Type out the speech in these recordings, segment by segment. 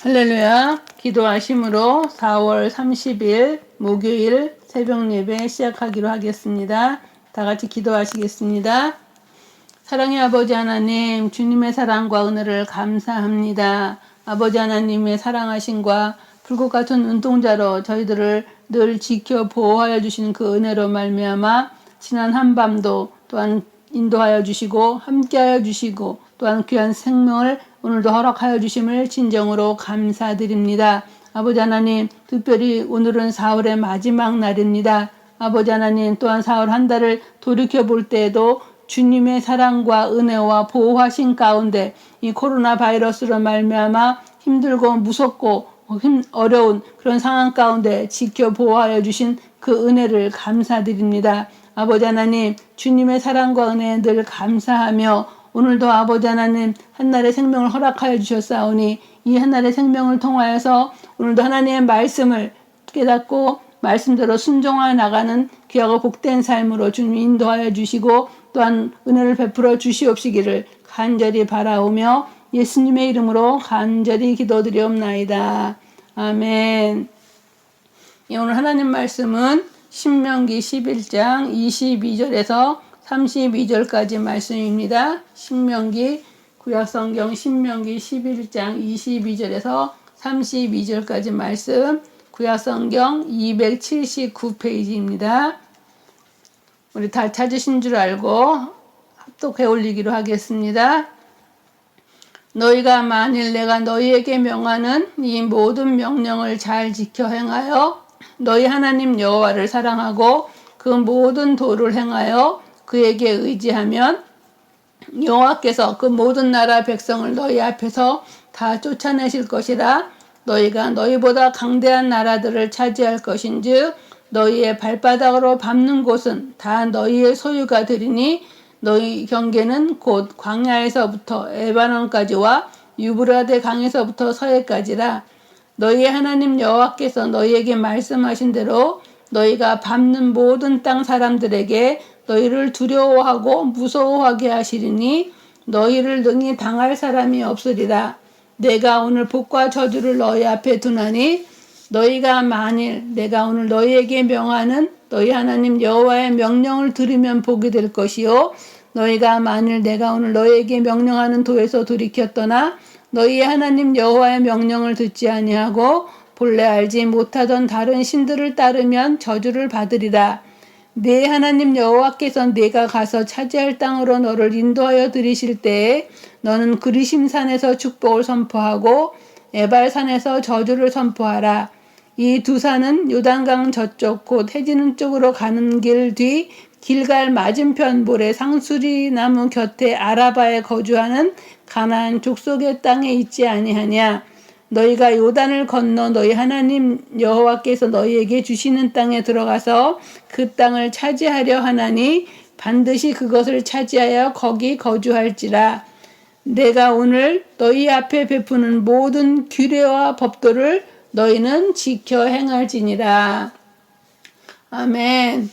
할렐루야. 기도하심으로 4월 30일 목요일 새벽 예배 시작하기로 하겠습니다. 다 같이 기도하시겠습니다. 사랑의 아버지 하나님, 주님의 사랑과 은혜를 감사합니다. 아버지 하나님의 사랑하심과 불꽃 같은 눈동자로 저희들을 늘 지켜 보호하여 주시는 그 은혜로 말미암아 지난 한밤도 또한 인도하여 주시고 함께하여 주시고 또한 귀한 생명을 오늘도 허락하여 주심을 진정으로 감사드립니다. 아버지 하나님, 특별히 오늘은 4월의 마지막 날입니다. 아버지 하나님, 또한 4월 한 달을 돌이켜볼 때에도 주님의 사랑과 은혜와 보호하신 가운데 이 코로나 바이러스로 말미암아 힘들고 무섭고 어려운 그런 상황 가운데 지켜 보호하여 주신 그 은혜를 감사드립니다. 아버지 하나님, 주님의 사랑과 은혜에 늘 감사하며 오늘도 아버지 하나님 한날의 생명을 허락하여 주셨사오니 이 한날의 생명을 통하여서 오늘도 하나님의 말씀을 깨닫고 말씀대로 순종하여 나가는 귀하고 복된 삶으로 주님 인도하여 주시고 또한 은혜를 베풀어 주시옵시기를 간절히 바라오며 예수님의 이름으로 간절히 기도드리옵나이다. 아멘. 오늘 하나님 말씀은 신명기 11장 22절에서 32절까지 말씀입니다. 신명기 구약성경 신명기 11장 22절에서 32절까지 말씀, 구약성경 279페이지입니다. 우리 다 찾으신 줄 알고 합독해 올리기로 하겠습니다. 너희가 만일 내가 너희에게 명하는 이 모든 명령을 잘 지켜 행하여 너희 하나님 여호와를 사랑하고 그 모든 도를 행하여 그에게 의지하면 여호와께서 그 모든 나라 백성을 너희 앞에서 다 쫓아내실 것이라. 너희가 너희보다 강대한 나라들을 차지할 것인즉 너희의 발바닥으로 밟는 곳은 다 너희의 소유가 되리니 너희 경계는 곧 광야에서부터 에바논까지와 유브라데 강에서부터 서해까지라. 너희의 하나님 여호와께서 너희에게 말씀하신 대로 너희가 밟는 모든 땅 사람들에게 너희를 두려워하고 무서워하게 하시리니 너희를 능히 당할 사람이 없으리라. 내가 오늘 복과 저주를 너희 앞에 두나니 너희가 만일 내가 오늘 너희에게 명하는 너희 하나님 여호와의 명령을 들으면 복이 될 것이요 너희가 만일 내가 오늘 너희에게 명령하는 도에서 돌이켰더나 너희의 하나님 여호와의 명령을 듣지 아니하고 본래 알지 못하던 다른 신들을 따르면 저주를 받으리라. 네 하나님 여호와께서 네가 가서 차지할 땅으로 너를 인도하여 들이실 때에 너는 그리심산에서 축복을 선포하고 에발산에서 저주를 선포하라. 이 두 산은 요단강 저쪽 곧 해지는 쪽으로 가는 길 뒤 길갈 맞은편 모래 상수리 나무 곁에 아라바에 거주하는 가나안 족속의 땅에 있지 아니하냐. 너희가 요단을 건너 너희 하나님 여호와께서 너희에게 주시는 땅에 들어가서 그 땅을 차지하려 하나니 반드시 그것을 차지하여 거기 거주할지라. 내가 오늘 너희 앞에 베푸는 모든 규례와 법도를 너희는 지켜 행할지니라. 아멘.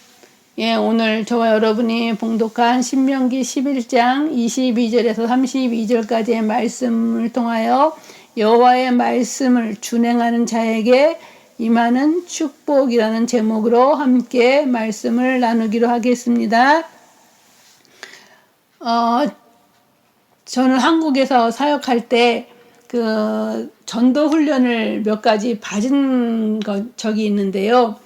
오늘 저와 여러분이 봉독한 신명기 11장 22절에서 32절까지의 말씀을 통하여 여호와의 말씀을 준행하는 자에게 임하는 축복이라는 제목으로 함께 말씀을 나누기로 하겠습니다. 저는 한국에서 사역할 때 그 전도 훈련을 몇 가지 받은 적이 있는데요.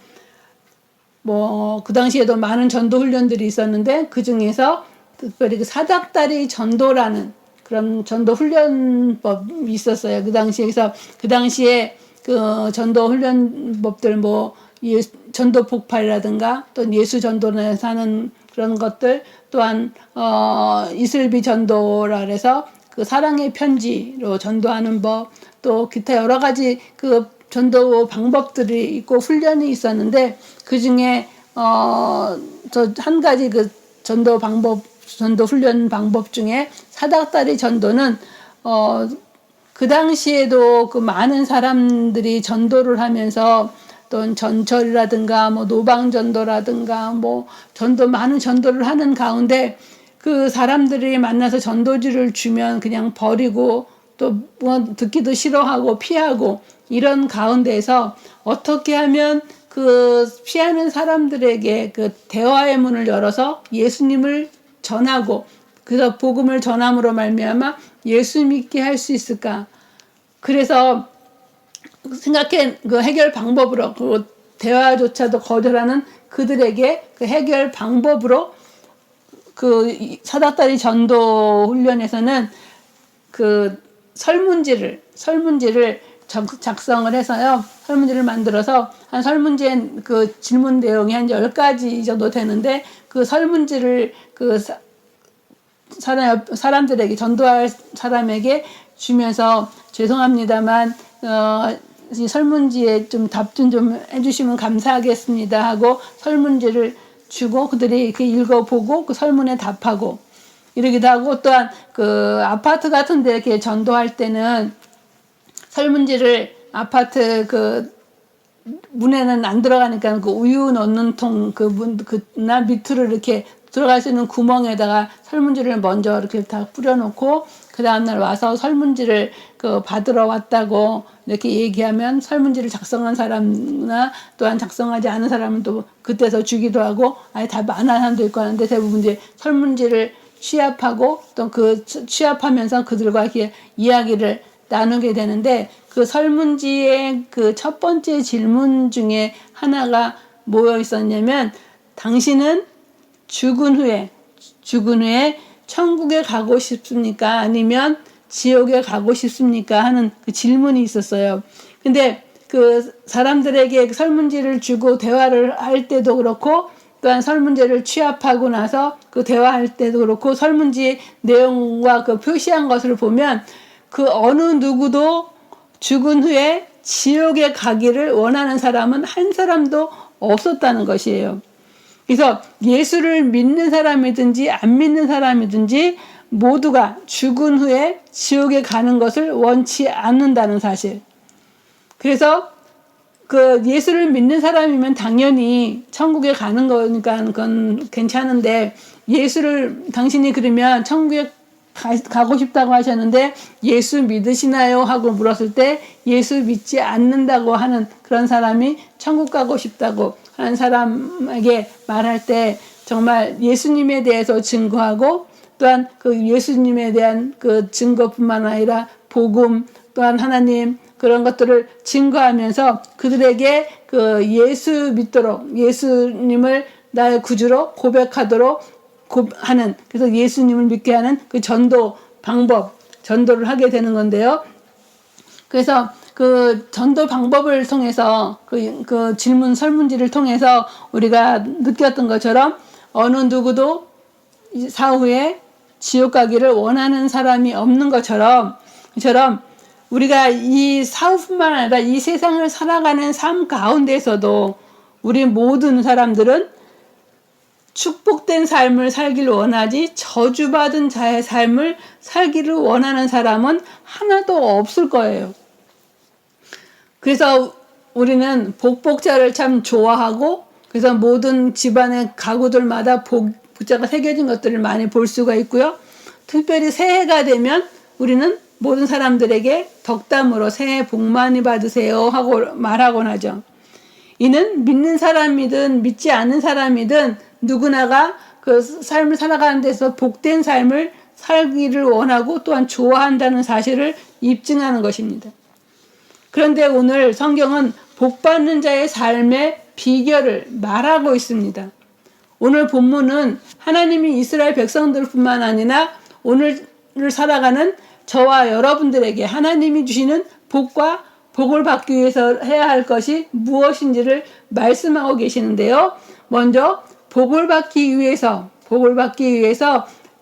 그 당시에도 많은 전도 훈련들이 있었는데 그 중에서 특별히 그 사닥다리 전도라는 그런 전도 훈련법이 있었어요. 그 당시에 그 전도 훈련법들 전도 폭발이라든가 또 예수 전도에서 하는 그런 것들 또한 이슬비 전도라 그래서 그 사랑의 편지로 전도하는 법 또 기타 여러 가지 그 전도 방법들이 있고 훈련이 있었는데 그 중에 저 한 가지 그 전도 훈련 방법 중에 사닥다리 전도는 그 당시에도 그 많은 사람들이 전도를 하면서 또 전철이라든가 노방 전도라든가 많은 전도를 하는 가운데 그 사람들이 만나서 전도지를 주면 그냥 버리고 또 뭐 듣기도 싫어하고 피하고 이런 가운데에서 어떻게 하면 그 피하는 사람들에게 그 대화의 문을 열어서 예수님을 전하고 그래서 복음을 전함으로 말미암아 예수 믿게 할 수 있을까? 그래서 생각해 그 해결 방법으로 그 대화조차도 거절하는 그들에게 그 해결 방법으로 그 사닥다리 전도 훈련에서는 그 설문지를 작성을 해서요. 설문지를 만들어서 한 설문지에 그 질문 내용이 한 10가지 정도 되는데 그 설문지를 그 사람들에게 전도할 사람에게 주면서 죄송합니다만 이 설문지에 좀 답 좀 해주시면 감사하겠습니다 하고 설문지를 주고 그들이 이렇게 읽어보고 그 설문에 답하고 이러기도 하고 또한 그 아파트 같은 데 이렇게 전도할 때는 설문지를 아파트 그 문에는 안 들어가니까 그 우유 넣는 통 그 문 그나 밑으로 이렇게 들어갈 수 있는 구멍에다가 설문지를 먼저 이렇게 다 뿌려놓고 그 다음날 와서 설문지를 그 받으러 왔다고 이렇게 얘기하면 설문지를 작성한 사람이나 또한 작성하지 않은 사람은 또 그때서 주기도 하고 아예 답 안 하는 사람도 있고 하는데 대부분 이제 설문지를 취합하고 또 그 취합하면서 그들과 이렇게 이야기를 나누게 되는데 그 설문지의 그 첫 번째 질문 중에 하나가 뭐여 있었냐면 당신은 죽은 후에 천국에 가고 싶습니까? 아니면 지옥에 가고 싶습니까? 하는 그 질문이 있었어요. 근데 그 사람들에게 설문지를 주고 대화를 할 때도 그렇고 또한 설문지를 취합하고 나서 그 대화할 때도 그렇고 설문지 내용과 그 표시한 것을 보면 그 어느 누구도 죽은 후에 지옥에 가기를 원하는 사람은 한 사람도 없었다는 것이에요. 그래서 예수를 믿는 사람이든지 안 믿는 사람이든지 모두가 죽은 후에 지옥에 가는 것을 원치 않는다는 사실. 그래서 그 예수를 믿는 사람이면 당연히 천국에 가는 거니까 그건 괜찮은데 예수를 당신이 그러면 천국에 가고 싶다고 하셨는데 예수 믿으시나요? 하고 물었을 때 예수 믿지 않는다고 하는 그런 사람이 천국 가고 싶다고 하는 사람에게 말할 때 정말 예수님에 대해서 증거하고 또한 그 예수님에 대한 그 증거뿐만 아니라 복음 또한 하나님 그런 것들을 증거하면서 그들에게 그 예수 믿도록 예수님을 나의 구주로 고백하도록 하는 그래서 예수님을 믿게 하는 그 전도 방법 전도를 하게 되는 건데요. 그래서 그 전도 방법을 통해서 그 질문 설문지를 통해서 우리가 느꼈던 것처럼 어느 누구도 사후에 지옥 가기를 원하는 사람이 없는 것처럼 우리가 이 사후뿐만 아니라 이 세상을 살아가는 삶 가운데서도 우리 모든 사람들은 축복된 삶을 살기를 원하지 저주받은 자의 삶을 살기를 원하는 사람은 하나도 없을 거예요. 그래서 우리는 복복자를 참 좋아하고 그래서 모든 집안의 가구들마다 복자가 새겨진 것들을 많이 볼 수가 있고요. 특별히 새해가 되면 우리는 모든 사람들에게 덕담으로 새해 복 많이 받으세요 하고 말하곤 하죠. 이는 믿는 사람이든 믿지 않는 사람이든 누구나가 그 삶을 살아가는 데서 복된 삶을 살기를 원하고 또한 좋아한다는 사실을 입증하는 것입니다. 그런데 오늘 성경은 복받는 자의 삶의 비결을 말하고 있습니다. 오늘 본문은 하나님이 이스라엘 백성들뿐만 아니라 오늘을 살아가는 저와 여러분들에게 하나님이 주시는 복과 복을 받기 위해서 해야 할 것이 무엇인지를 말씀하고 계시는데요. 먼저 복을 받기 위해서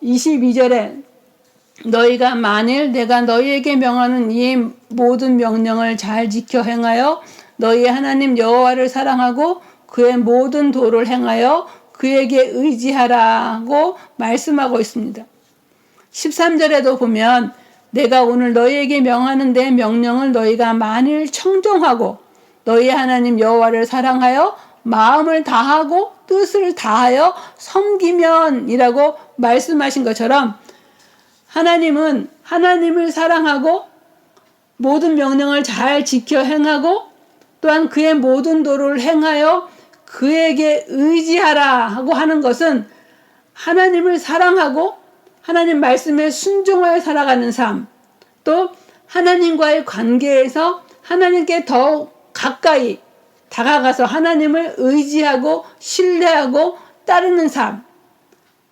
22절에 너희가 만일 내가 너희에게 명하는 이 모든 명령을 잘 지켜 행하여 너희의 하나님 여호와를 사랑하고 그의 모든 도를 행하여 그에게 의지하라고 말씀하고 있습니다. 13절에도 보면 내가 오늘 너희에게 명하는 내 명령을 너희가 만일 청종하고 너희의 하나님 여호와를 사랑하여 마음을 다하고 뜻을 다하여 섬기면 이라고 말씀하신 것처럼 하나님은 하나님을 사랑하고 모든 명령을 잘 지켜 행하고 또한 그의 모든 도를 행하여 그에게 의지하라 하고 하는 것은 하나님을 사랑하고 하나님 말씀에 순종하여 살아가는 삶, 또 하나님과의 관계에서 하나님께 더 가까이 다가가서 하나님을 의지하고 신뢰하고 따르는 삶,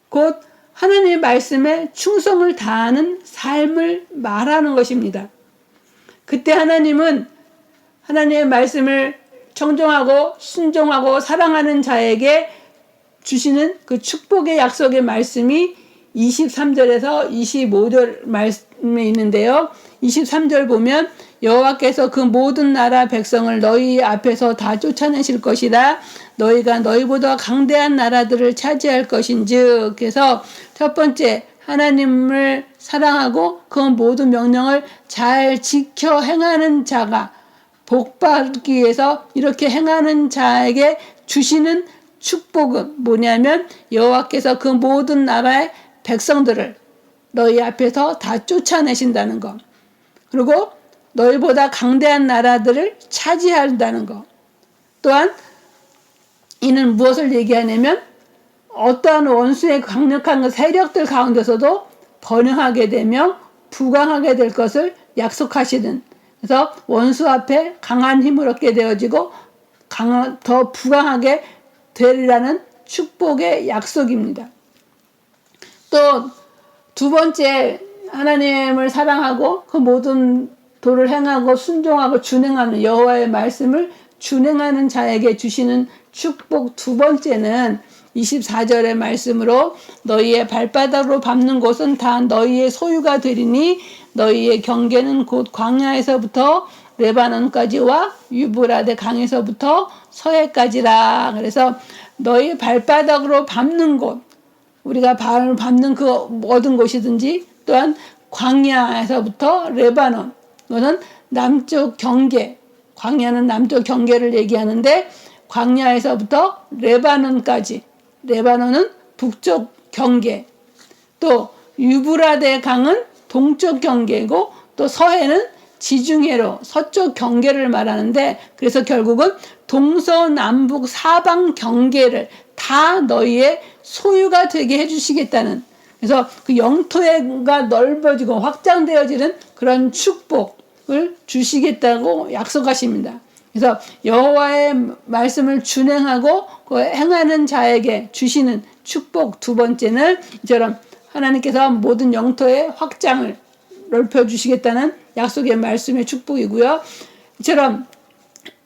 곧 하나님의 말씀에 충성을 다하는 삶을 말하는 것입니다. 그때 하나님은 하나님의 말씀을 청종하고 순종하고 사랑하는 자에게 주시는 그 축복의 약속의 말씀이 23절에서 25절 말씀에 있는데요. 23절 보면 여호와께서 그 모든 나라 백성을 너희 앞에서 다 쫓아내실 것이라. 너희가 너희보다 강대한 나라들을 차지할 것인즉. 그래서 첫 번째, 하나님을 사랑하고 그 모든 명령을 잘 지켜 행하는 자가 복받기 위해서 이렇게 행하는 자에게 주시는 축복은 뭐냐면 여호와께서 그 모든 나라의 백성들을 너희 앞에서 다 쫓아내신다는 것. 그리고 너희보다 강대한 나라들을 차지한다는 것. 또한 이는 무엇을 얘기하냐면 어떠한 원수의 강력한 세력들 가운데서도 번영하게 되며 부강하게 될 것을 약속하시는, 그래서 원수 앞에 강한 힘을 얻게 되어지고 더 부강하게 되리라는 축복의 약속입니다. 또 두 번째, 하나님을 사랑하고 그 모든 도를 행하고 순종하고 준행하는 여호와의 말씀을 준행하는 자에게 주시는 축복 두 번째는 24절의 말씀으로 너희의 발바닥으로 밟는 곳은 다 너희의 소유가 되리니 너희의 경계는 곧 광야에서부터 레바논까지와 유브라데 강에서부터 서해까지라. 그래서 너희 발바닥으로 밟는 곳, 우리가 밟는 그 모든 곳이든지, 또한 광야에서부터 레바논, 이것은 남쪽 경계, 광야는 남쪽 경계를 얘기하는데 광야에서부터 레바논까지, 레바논은 북쪽 경계, 또 유브라데 강은 동쪽 경계고 또 서해는 지중해로 서쪽 경계를 말하는데, 그래서 결국은 동서남북 사방 경계를 다 너희의 소유가 되게 해주시겠다는, 그래서 그 영토가 넓어지고 확장되어지는 그런 축복을 주시겠다고 약속하십니다. 그래서 여호와의 말씀을 준행하고 그 행하는 자에게 주시는 축복 두 번째는 이처럼 하나님께서 모든 영토의 확장을 넓혀주시겠다는 약속의 말씀의 축복이고요. 이처럼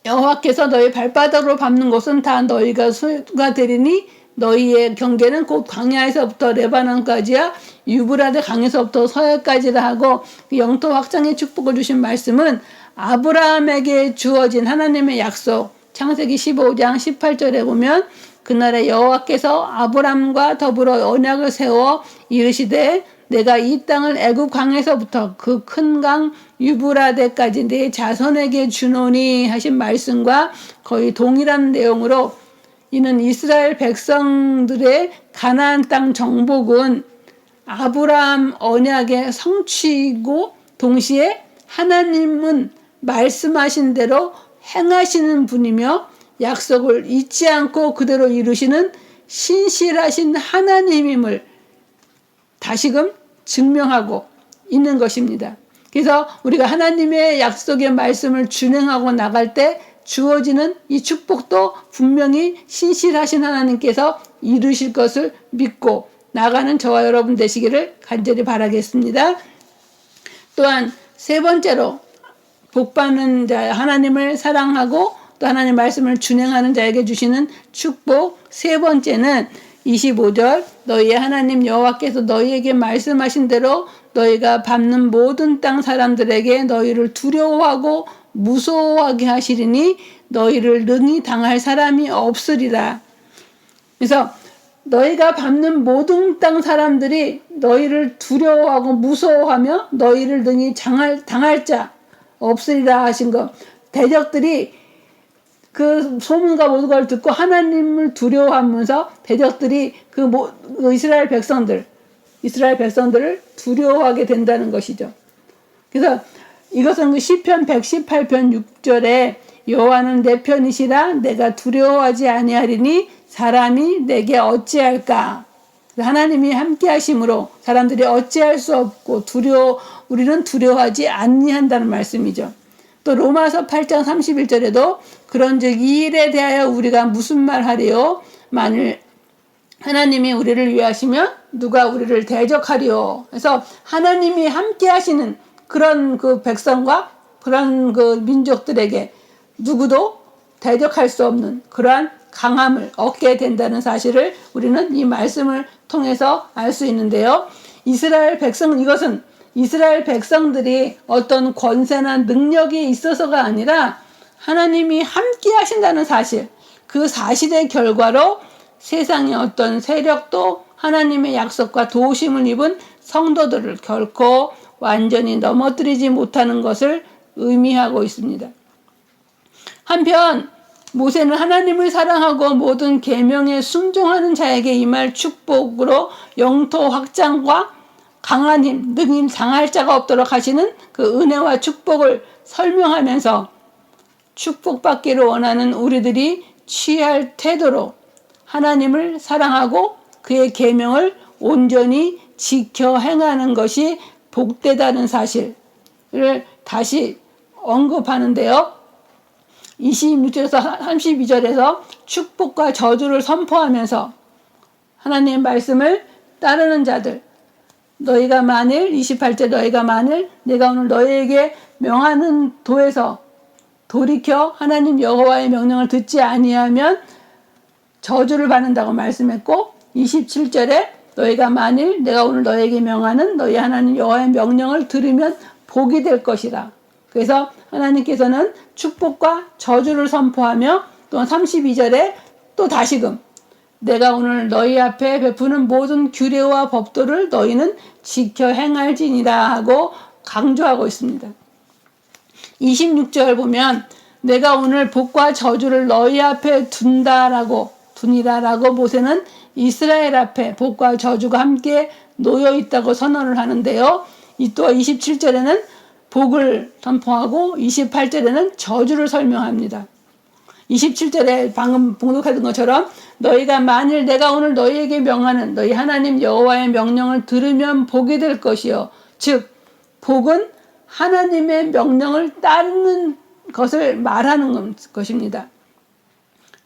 여호와께서 너희 발바닥으로 밟는 곳은 다 너희가 소유가 되리니 너희의 경계는 곧 광야에서부터 레바논까지야 유브라데 강에서부터 서해까지라 하고, 그 영토 확장의 축복을 주신 말씀은 아브라함에게 주어진 하나님의 약속, 창세기 15장 18절에 보면 그날에 여호와께서 아브라함과 더불어 언약을 세워 이르시되 내가 이 땅을 애굽 강에서부터 그 큰 강 유브라데까지 내 자손에게 주노니 하신 말씀과 거의 동일한 내용으로, 이는 이스라엘 백성들의 가나안 땅 정복은 아브라함 언약의 성취이고 동시에 하나님은 말씀하신 대로 행하시는 분이며 약속을 잊지 않고 그대로 이루시는 신실하신 하나님임을 다시금 증명하고 있는 것입니다. 그래서 우리가 하나님의 약속의 말씀을 준행하고 나갈 때 주어지는 이 축복도 분명히 신실하신 하나님께서 이루실 것을 믿고 나가는 저와 여러분 되시기를 간절히 바라겠습니다. 또한 세 번째로 복받는 자, 하나님을 사랑하고 또 하나님 말씀을 준행하는 자에게 주시는 축복 세 번째는 25절 너희의 하나님 여호와께서 너희에게 말씀하신 대로 너희가 밟는 모든 땅 사람들에게 너희를 두려워하고 무서워하게 하시리니 너희를 능히 당할 사람이 없으리라. 그래서 너희가 밟는 모든 땅 사람들이 너희를 두려워하고 무서워하며 너희를 능히 당할 자 없으리라 하신 것. 대적들이 그 소문과 모든 걸 듣고 하나님을 두려워하면서 대적들이 그 이스라엘 백성들, 이스라엘 백성들을 두려워하게 된다는 것이죠. 그래서 이것은 그 시편 118편 6절에 여호와는 내 편이시라 내가 두려워하지 아니하리니 사람이 내게 어찌할까. 하나님이 함께 하심으로 사람들이 어찌할 수 없고 우리는 두려워하지 아니한다는 말씀이죠. 또 로마서 8장 31절에도 그런즉 이 일에 대하여 우리가 무슨 말하리요. 만일 하나님이 우리를 위하시면 누가 우리를 대적하리요. 그래서 하나님이 함께 하시는 그런 그 백성과 그런 그 민족들에게 누구도 대적할 수 없는 그러한 강함을 얻게 된다는 사실을 우리는 이 말씀을 통해서 알 수 있는데요. 이것은 이스라엘 백성들이 어떤 권세나 능력이 있어서가 아니라 하나님이 함께 하신다는 사실, 그 사실의 결과로 세상의 어떤 세력도 하나님의 약속과 도우심을 입은 성도들을 결코 완전히 넘어뜨리지 못하는 것을 의미하고 있습니다. 한편 모세는 하나님을 사랑하고 모든 계명에 순종하는 자에게 임할 축복으로 영토 확장과 강한 힘, 능히 당할 자가 없도록 하시는 그 은혜와 축복을 설명하면서 축복받기를 원하는 우리들이 취할 태도로 하나님을 사랑하고 그의 계명을 온전히 지켜 행하는 것이 복되다는 사실을 다시 언급하는데요. 26절에서 32절에서 축복과 저주를 선포하면서 하나님의 말씀을 따르는 자들, 너희가 만일 28절 너희가 만일 내가 오늘 너희에게 명하는 도에서 돌이켜 하나님 여호와의 명령을 듣지 아니하면 저주를 받는다고 말씀했고 27절에 너희가 만일 내가 오늘 너희에게 명하는 너희 하나님 여호와의 명령을 들으면 복이 될 것이라. 그래서 하나님께서는 축복과 저주를 선포하며 또 32절에 또 다시금 내가 오늘 너희 앞에 베푸는 모든 규례와 법도를 너희는 지켜 행할지니라 하고 강조하고 있습니다. 26절 보면 내가 오늘 복과 저주를 너희 앞에 두니라라고 모세는 이스라엘 앞에 복과 저주가 함께 놓여 있다고 선언을 하는데요. 또 27절에는 복을 선포하고 28절에는 저주를 설명합니다. 27절에 방금 봉독하던 것처럼 너희가 만일 내가 오늘 너희에게 명하는 너희 하나님 여호와의 명령을 들으면 복이 될 것이요. 즉 복은 하나님의 명령을 따르는 것을 말하는 것입니다.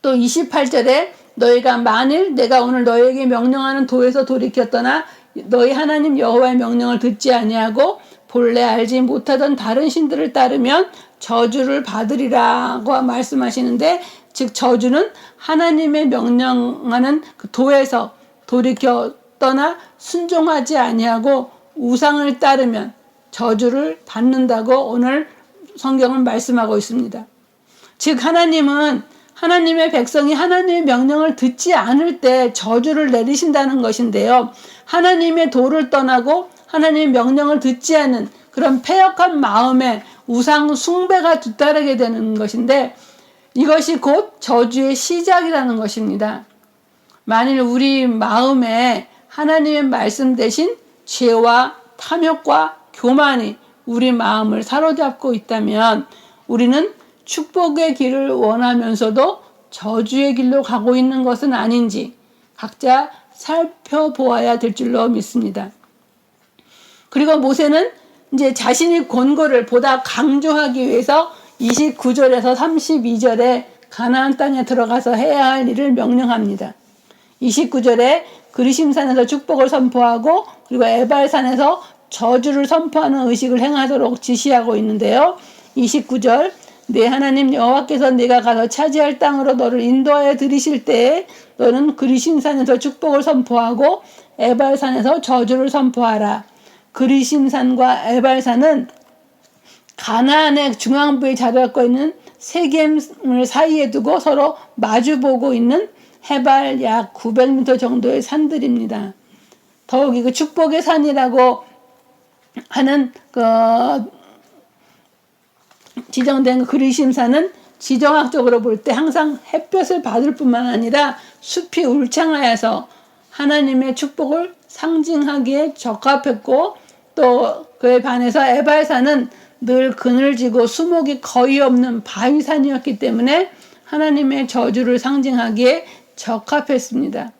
또 28절에 너희가 만일 내가 오늘 너희에게 명령하는 도에서 돌이켰더나 너희 하나님 여호와의 명령을 듣지 아니하고 본래 알지 못하던 다른 신들을 따르면 저주를 받으리라고 말씀하시는데, 즉 저주는 하나님의 명령하는 그 도에서 돌이켜 떠나 순종하지 아니하고 우상을 따르면 저주를 받는다고 오늘 성경은 말씀하고 있습니다. 즉 하나님은 하나님의 백성이 하나님의 명령을 듣지 않을 때 저주를 내리신다는 것인데요. 하나님의 도를 떠나고 하나님의 명령을 듣지 않는 그런 패역한 마음에 우상 숭배가 뒤따르게 되는 것인데, 이것이 곧 저주의 시작이라는 것입니다. 만일 우리 마음에 하나님의 말씀 대신 죄와 탐욕과 교만이 우리 마음을 사로잡고 있다면 우리는 축복의 길을 원하면서도 저주의 길로 가고 있는 것은 아닌지 각자 살펴보아야 될 줄로 믿습니다. 그리고 모세는 이제 자신의 권고를 보다 강조하기 위해서 29절에서 32절에 가나안 땅에 들어가서 해야 할 일을 명령합니다. 29절에 그리심산에서 축복을 선포하고 그리고 에발산에서 저주를 선포하는 의식을 행하도록 지시하고 있는데요. 29절 내 하나님 여호와께서 네가 가서 차지할 땅으로 너를 인도하여 들이실 때에 너는 그리심산에서 축복을 선포하고 에발산에서 저주를 선포하라. 그리심산과 에발산은 가나안의 중앙부에 자리하고 있는 세겜을 사이에 두고 서로 마주보고 있는 해발 약 900m 정도의 산들입니다. 더욱이 그 축복의 산이라고 하는 그 지정된 그리심산은 지정학적으로 볼 때 항상 햇볕을 받을 뿐만 아니라 숲이 울창하여서 하나님의 축복을 상징하기에 적합했고, 또 그에 반해서 에발산은 늘 그늘지고 수목이 거의 없는 바위산이었기 때문에 하나님의 저주를 상징하기에 적합했습니다.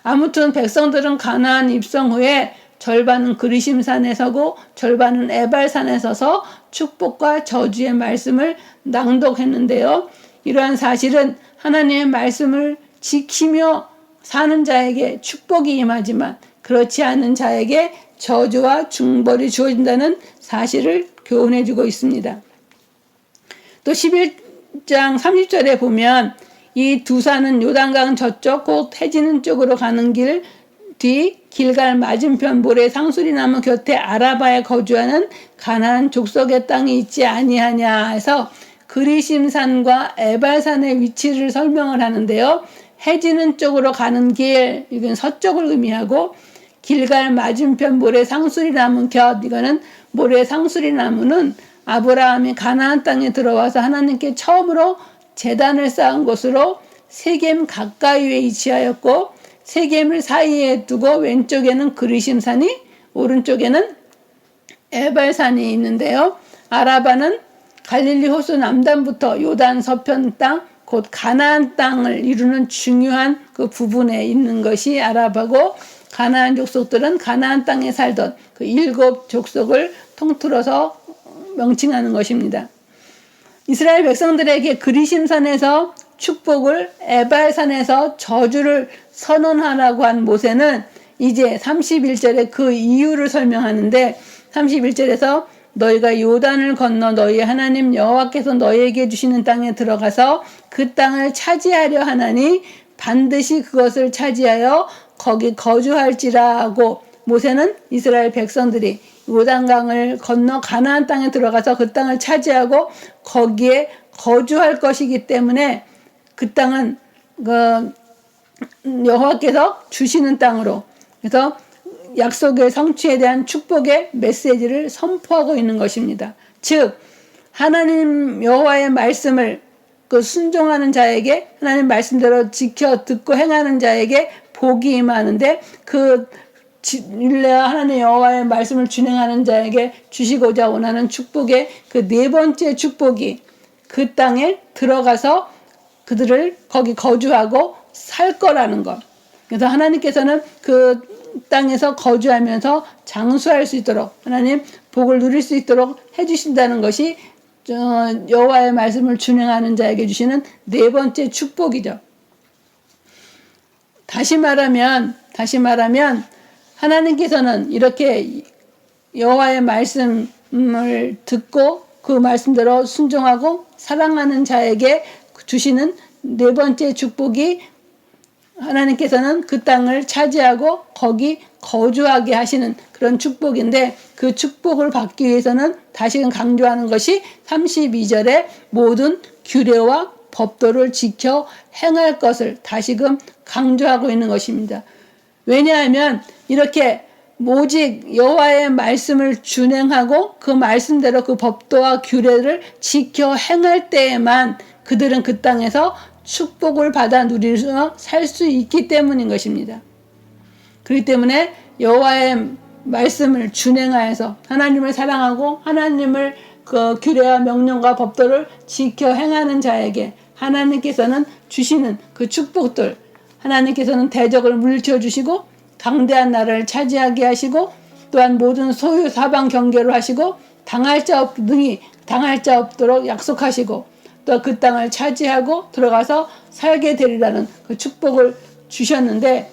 아무튼 백성들은 가나안 입성 후에 절반은 그리심산에 서고 절반은 에발산에 서서 축복과 저주의 말씀을 낭독했는데요. 이러한 사실은 하나님의 말씀을 지키며 사는 자에게 축복이 임하지만 그렇지 않은 자에게 저주와 중벌이 주어진다는 사실을 교훈해주고 있습니다. 또 11장 30절에 보면 이 두 산은 요단강 저쪽 곧 해지는 쪽으로 가는 길 뒤 길갈 맞은편 모래 상수리나무 곁에 아라바에 거주하는 가나안 족속의 땅이 있지 아니하냐 해서 그리심산과 에발산의 위치를 설명을 하는데요. 해지는 쪽으로 가는 길, 이건 서쪽을 의미하고 길갈 맞은편 모래 상수리나무 곁, 이거는 모래 상수리나무는 아브라함이 가나안 땅에 들어와서 하나님께 처음으로 제단을 쌓은 곳으로 세겜 가까이에 위치하였고 세겜을 사이에 두고 왼쪽에는 그리심산이 오른쪽에는 에발산이 있는데요. 아라바는 갈릴리 호수 남단부터 요단 서편 땅, 곧 가나안 땅을 이루는 중요한 그 부분에 있는 것이 아라바고 가나안 족속들은 가나안 땅에 살던 그 7 족속을 통틀어서 명칭하는 것입니다. 이스라엘 백성들에게 그리심산에서 축복을 에발산에서 저주를 선언하라고 한 모세는 이제 31절에 그 이유를 설명하는데 31절에서 너희가 요단을 건너 너희 하나님 여호와께서 너희에게 주시는 땅에 들어가서 그 땅을 차지하려 하나니 반드시 그것을 차지하여 거기 거주할지라 하고 모세는 이스라엘 백성들이 요단강을 건너 가나안 땅에 들어가서 그 땅을 차지하고 거기에 거주할 것이기 때문에 그 땅은 여호와께서 주시는 땅으로, 그래서 약속의 성취에 대한 축복의 메시지를 선포하고 있는 것입니다. 즉 하나님 여호와의 말씀을 그 순종하는 자에게, 하나님 말씀대로 지켜 듣고 행하는 자에게 복이 임하는데 그 율례와 하나님 여호와의 말씀을 준행하는 자에게 주시고자 원하는 축복의 그 네 번째 축복이 그 땅에 들어가서 그들을 거기 거주하고 살 거라는 것. 그래서 하나님께서는 그 땅에서 거주하면서 장수할 수 있도록 하나님 복을 누릴 수 있도록 해주신다는 것이 여호와의 말씀을 준행하는 자에게 주시는 네 번째 축복이죠. 다시 말하면 하나님께서는 이렇게 여호와의 말씀을 듣고 그 말씀대로 순종하고 사랑하는 자에게 주시는 네 번째 축복이 하나님께서는 그 땅을 차지하고 거기 거주하게 하시는 그런 축복인데 그 축복을 받기 위해서는 다시금 강조하는 것이 32절에 모든 규례와 법도를 지켜 행할 것을 다시금 강조하고 있는 것입니다. 왜냐하면 이렇게 오직 여호와의 말씀을 준행하고 그 말씀대로 그 법도와 규례를 지켜 행할 때에만 그들은 그 땅에서 축복을 받아 누리며 살 수 있기 때문인 것입니다. 그렇기 때문에 여호와의 말씀을 준행하여서 하나님을 사랑하고 하나님을 그 규례와 명령과 법도를 지켜 행하는 자에게 하나님께서는 주시는 그 축복들, 하나님께서는 대적을 물리쳐 주시고 강대한 나라를 차지하게 하시고 또한 모든 소유 사방 경계로 하시고 당할 자 없도록 약속하시고 또 그 땅을 차지하고 들어가서 살게 되리라는 그 축복을 주셨는데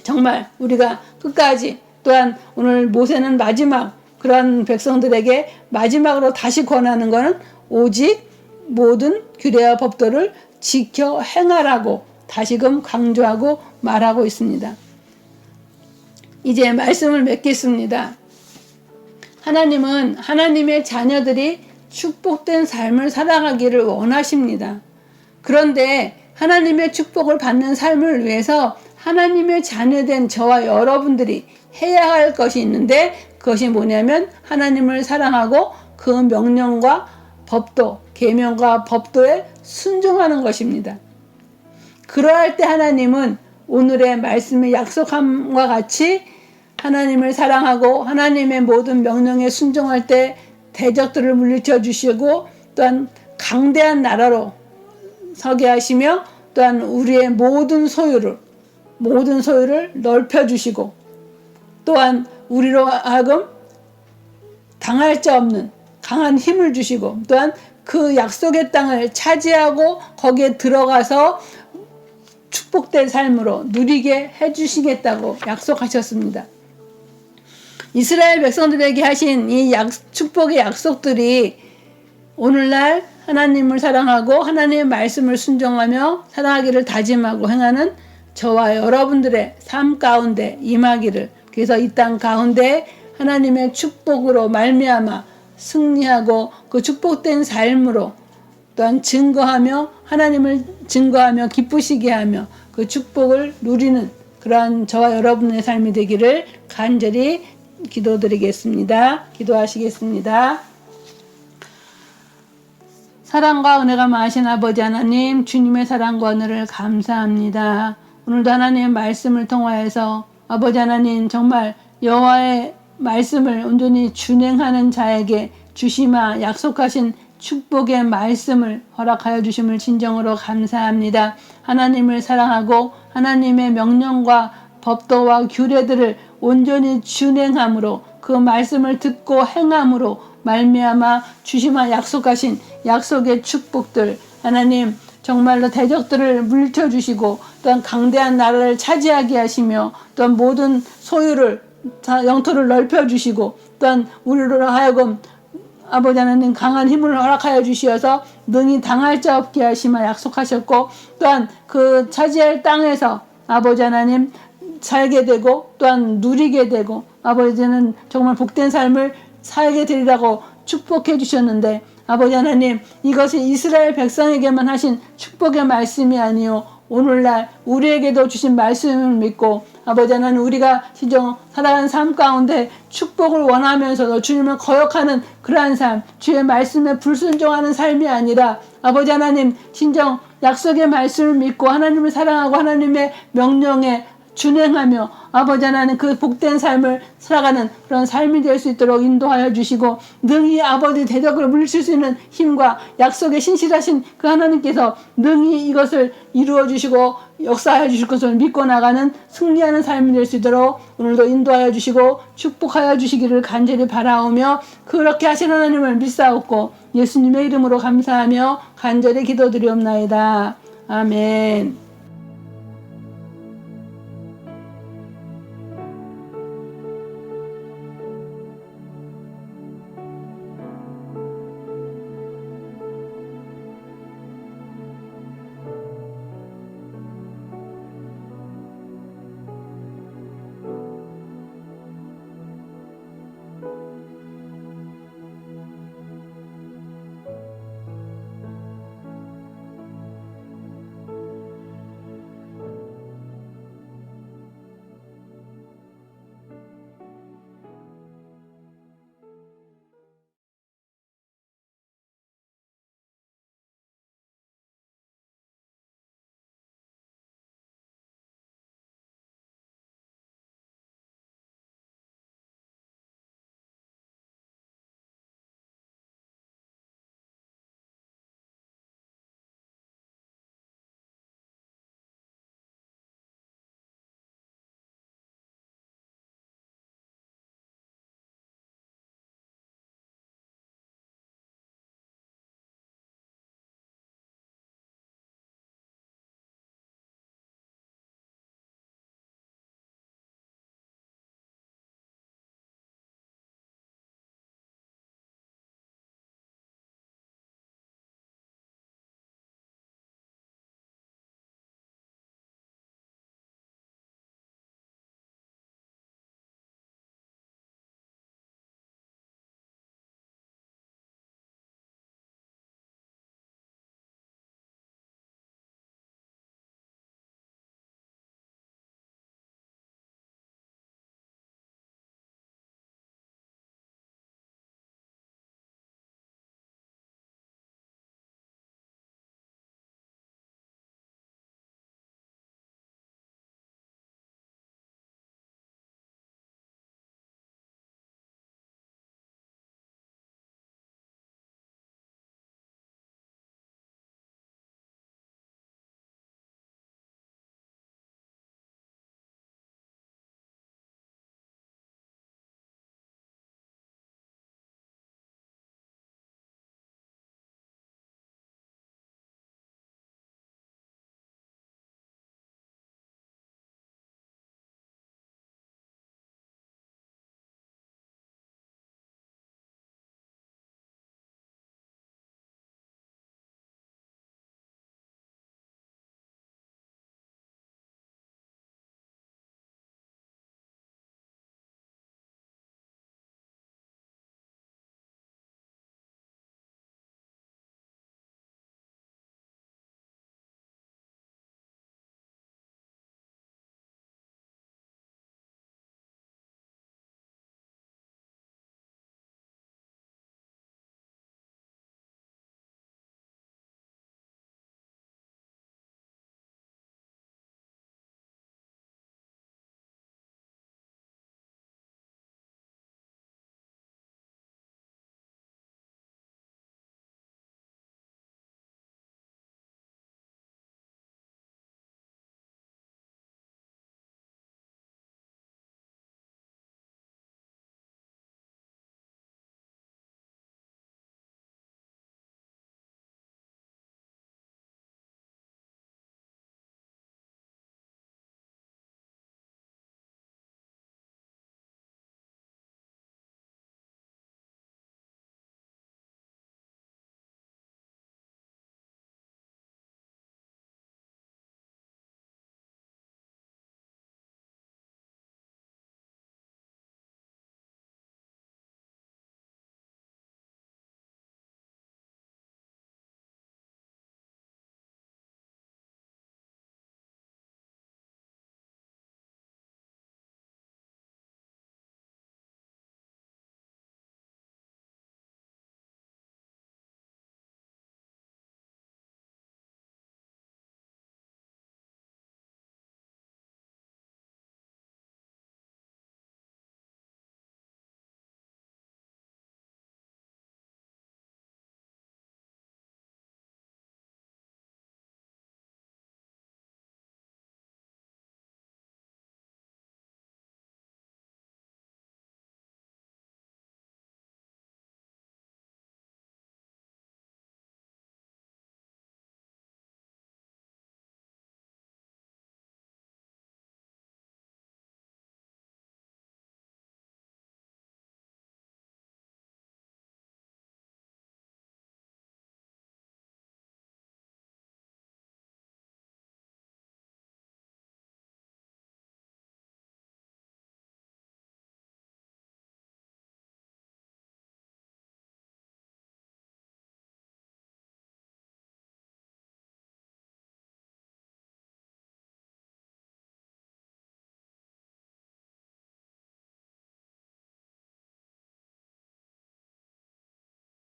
정말 우리가 끝까지 또한 오늘 모세는 마지막 그러한 백성들에게 마지막으로 다시 권하는 것은 오직 모든 규례와 법도를 지켜 행하라고 다시금 강조하고 말하고 있습니다. 이제 말씀을 맺겠습니다. 하나님은 하나님의 자녀들이 축복된 삶을 살아가기를 원하십니다. 그런데 하나님의 축복을 받는 삶을 위해서 하나님의 자녀된 저와 여러분들이 해야 할 것이 있는데 그것이 뭐냐면 하나님을 사랑하고 그 명령과 법도, 계명과 법도에 순종하는 것입니다. 그러할 때 하나님은 오늘의 말씀의 약속함과 같이 하나님을 사랑하고 하나님의 모든 명령에 순종할 때 대적들을 물리쳐 주시고 또한 강대한 나라로 서게 하시며 또한 우리의 모든 소유를 넓혀 주시고 또한 우리로 하여금 당할 자 없는 강한 힘을 주시고 또한 그 약속의 땅을 차지하고 거기에 들어가서 축복된 삶으로 누리게 해주시겠다고 약속하셨습니다. 이스라엘 백성들에게 하신 이 축복의 약속들이 오늘날 하나님을 사랑하고 하나님의 말씀을 순종하며 살아가기를 다짐하고 행하는 저와 여러분들의 삶 가운데 임하기를, 그래서 이 땅 가운데 하나님의 축복으로 말미암아 승리하고 그 축복된 삶으로 또한 하나님을 증거하며 기쁘시게 하며 그 축복을 누리는 그러한 저와 여러분의 삶이 되기를 간절히 기도드리겠습니다. 기도하시겠습니다. 사랑과 은혜가 많으신 아버지 하나님, 주님의 사랑과 은혜를 감사합니다. 오늘도 하나님의 말씀을 통하여서 아버지 하나님, 정말 여호와의 말씀을 온전히 준행하는 자에게 주시마 약속하신 축복의 말씀을 허락하여 주심을 진정으로 감사합니다. 하나님을 사랑하고 하나님의 명령과 법도와 규례들을 온전히 준행함으로 그 말씀을 듣고 행함으로 말미암아 주시마 약속하신 약속의 축복들, 하나님 정말로 대적들을 물리쳐 주시고 또한 강대한 나라를 차지하게 하시며 또한 모든 소유를 영토를 넓혀 주시고 또한 우리로 하여금 아버지 하나님 강한 힘을 허락하여 주시어서 능히 당할 자 없게 하시마 약속하셨고 또한 그 차지할 땅에서 아버지 하나님 살게 되고 또한 누리게 되고 아버지는 정말 복된 삶을 살게 되리라고 축복해 주셨는데 아버지 하나님, 이것이 이스라엘 백성에게만 하신 축복의 말씀이 아니요 오늘날 우리에게도 주신 말씀을 믿고 아버지 하나님, 우리가 진정 살아가는 삶 가운데 축복을 원하면서도 주님을 거역하는 그러한 삶, 주의 말씀에 불순종하는 삶이 아니라 아버지 하나님, 진정 약속의 말씀을 믿고 하나님을 사랑하고 하나님의 명령에 준행하며 아버지 하나님 그 복된 삶을 살아가는 그런 삶이 될 수 있도록 인도하여 주시고 능히 아버지 대적을 물리칠 수 있는 힘과 약속에 신실하신 그 하나님께서 능히 이것을 이루어 주시고 역사하여 주실 것을 믿고 나가는 승리하는 삶이 될 수 있도록 오늘도 인도하여 주시고 축복하여 주시기를 간절히 바라오며 그렇게 하신 하나님을 믿사옵고 예수님의 이름으로 감사하며 간절히 기도드리옵나이다. 아멘.